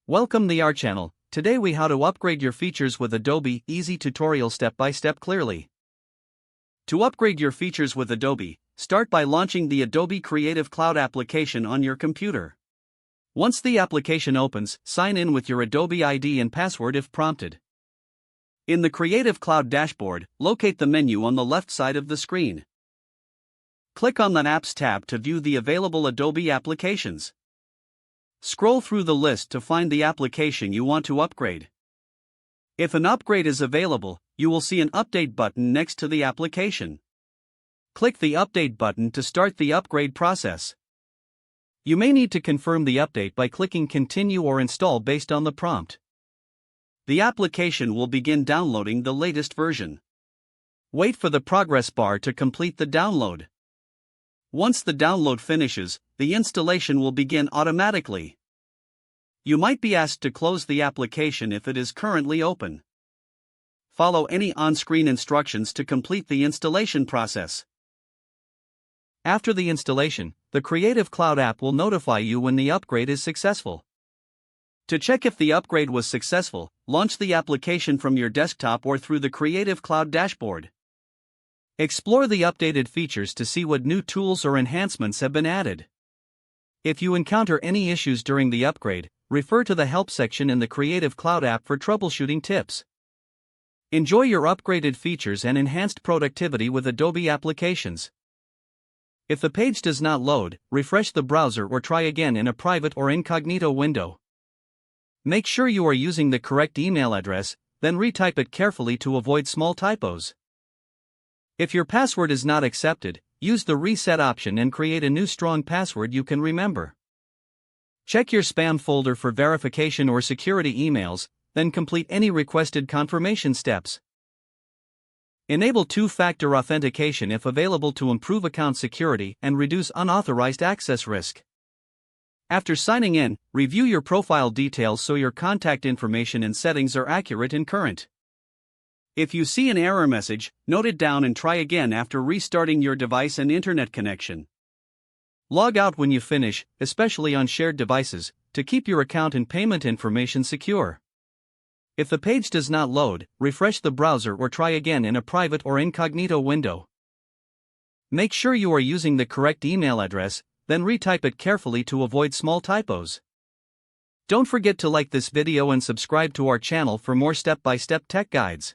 Welcome to our channel. Today we how to upgrade your features with Adobe. Easy tutorial step by step clearly. To upgrade your features with Adobe, start by launching the Adobe Creative Cloud application on your computer. Once the application opens, sign in with your Adobe ID and password if prompted. In the Creative Cloud dashboard, locate the menu on the left side of the screen. Click on the Apps tab to view the available Adobe applications. Scroll through the list to find the application you want to upgrade. If an upgrade is available, you will see an Update button next to the application. Click the Update button to start the upgrade process. You may need to confirm the update by clicking Continue or Install based on the prompt. The application will begin downloading the latest version. Wait for the progress bar to complete the download. Once the download finishes, the installation will begin automatically. You might be asked to close the application if it is currently open. Follow any on-screen instructions to complete the installation process. After the installation, the Creative Cloud app will notify you when the upgrade is successful. To check if the upgrade was successful, launch the application from your desktop or through the Creative Cloud dashboard. Explore the updated features to see what new tools or enhancements have been added. If you encounter any issues during the upgrade, refer to the Help section in the Creative Cloud app for troubleshooting tips. Enjoy your upgraded features and enhanced productivity with Adobe applications. If the page does not load, refresh the browser or try again in a private or incognito window. Make sure you are using the correct email address, then retype it carefully to avoid small typos. If your password is not accepted, use the reset option and create a new strong password you can remember. Check your spam folder for verification or security emails, then complete any requested confirmation steps. Enable two-factor authentication if available to improve account security and reduce unauthorized access risk. After signing in, review your profile details so your contact information and settings are accurate and current. If you see an error message, note it down and try again after restarting your device and internet connection. Log out when you finish, especially on shared devices, to keep your account and payment information secure. If the page does not load, refresh the browser or try again in a private or incognito window. Make sure you are using the correct email address, then retype it carefully to avoid small typos. Don't forget to like this video and subscribe to our channel for more step-by-step tech guides.